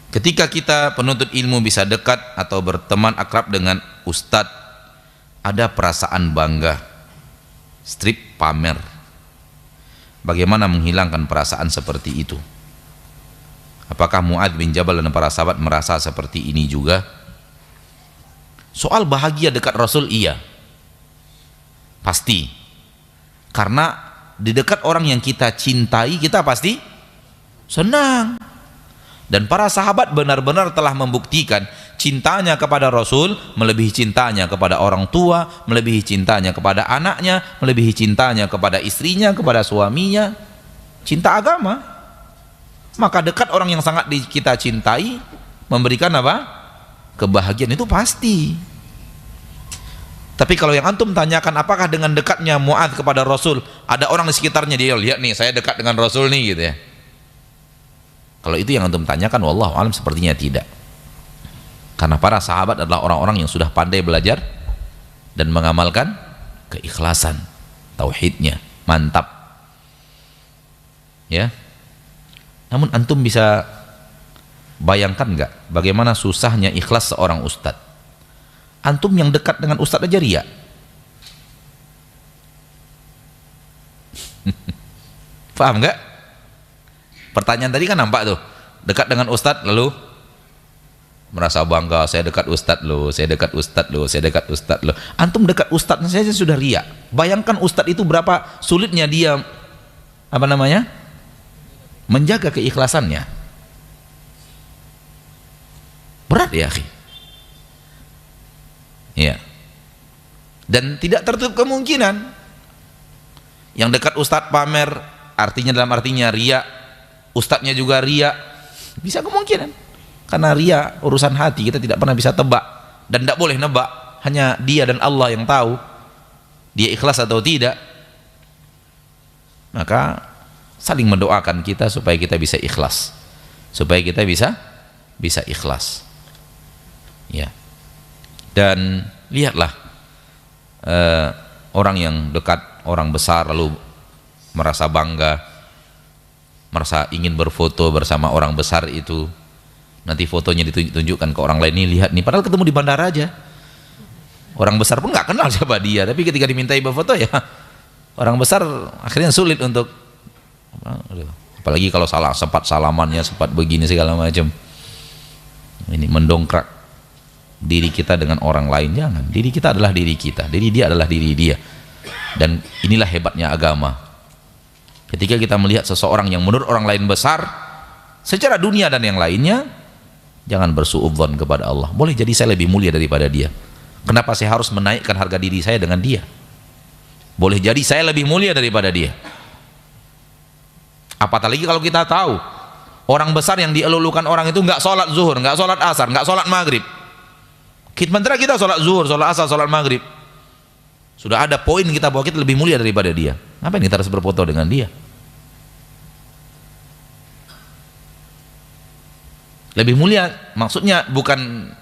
Ketika kita penuntut ilmu bisa dekat atau berteman akrab dengan ustadz, ada perasaan bangga, strip pamer. Bagaimana menghilangkan perasaan seperti itu? Apakah Mu'adz bin Jabal dan para sahabat merasa seperti ini juga? Soal bahagia dekat Rasul, iya, pasti. Karena di dekat orang yang kita cintai, kita pasti senang. Dan para sahabat benar-benar telah membuktikan cintanya kepada Rasul melebihi cintanya kepada orang tua, melebihi cintanya kepada anaknya, melebihi cintanya kepada istrinya, kepada suaminya. Cinta agama. Maka dekat orang yang sangat kita cintai memberikan apa? Kebahagiaan, itu pasti. Tapi kalau yang antum tanyakan, apakah dengan dekatnya Mu'adz kepada Rasul ada orang di sekitarnya dia lihat nih saya dekat dengan Rasul nih gitu ya? Kalau itu yang antum tanyakan, wallahu alam sepertinya tidak. Karena para sahabat adalah orang-orang yang sudah pandai belajar dan mengamalkan keikhlasan, tauhidnya mantap. Ya. Namun antum bisa bayangkan nggak bagaimana susahnya ikhlas seorang ustadz? Antum yang dekat dengan ustadz aja riya. Paham nggak? Pertanyaan tadi kan nampak tuh, dekat dengan ustadz lalu merasa bangga, saya dekat ustadz loh, saya dekat ustadz loh, saya dekat ustadz loh. Antum dekat ustadz saja sudah riya. Bayangkan ustadz itu berapa sulitnya dia menjaga keikhlasannya. Berat ya akhi. Ya. Dan tidak tertutup kemungkinan yang dekat ustadz pamer, artinya dalam artinya riya, ustadznya juga riya, bisa kemungkinan. Karena riya urusan hati, kita tidak pernah bisa tebak dan tidak boleh nebak, hanya dia dan Allah yang tahu dia ikhlas atau tidak. Maka saling mendoakan kita supaya kita bisa ikhlas, supaya kita bisa ikhlas. Ya. Dan lihatlah orang yang dekat orang besar lalu merasa bangga, merasa ingin berfoto bersama orang besar itu, nanti fotonya ditunjukkan ke orang lain, nih lihat nih, padahal ketemu di bandara aja, orang besar pun nggak kenal siapa dia, tapi ketika dimintai berfoto ya orang besar akhirnya sulit untuk, apalagi kalau sempat salamannya, sempat begini segala macam, ini mendongkrak diri kita dengan orang lain. Jangan, diri kita adalah diri kita, diri dia adalah diri dia. Dan inilah hebatnya agama. Ketika kita melihat seseorang yang menurut orang lain besar secara dunia dan yang lainnya, jangan bersuudzon kepada Allah. Boleh jadi saya lebih mulia daripada dia, kenapa saya harus menaikkan harga diri saya dengan dia? Boleh jadi saya lebih mulia daripada dia. Apalagi kalau kita tahu orang besar yang dielulukan orang itu nggak sholat zuhur, nggak sholat asar, nggak sholat maghrib. Sementara kita sholat zuhur, sholat asar, sholat maghrib. Sudah ada poin kita bahwa kita lebih mulia daripada dia. Ngapain kita harus berfoto dengan dia? Lebih mulia maksudnya bukan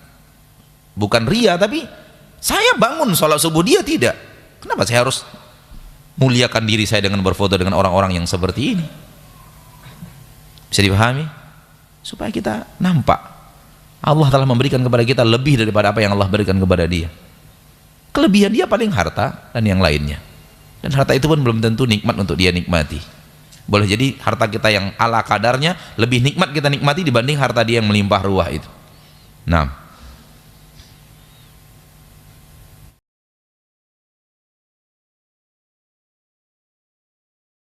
ria, tapi saya bangun sholat subuh, dia tidak. Kenapa saya harus muliakan diri saya dengan berfoto dengan orang-orang yang seperti ini? Bisa dipahami? Supaya kita nampak Allah telah memberikan kepada kita lebih daripada apa yang Allah berikan kepada dia. Kelebihan dia paling harta dan yang lainnya, dan harta itu pun belum tentu nikmat untuk dia nikmati. Boleh jadi harta kita yang ala kadarnya lebih nikmat kita nikmati dibanding harta dia yang melimpah ruah itu. Nah,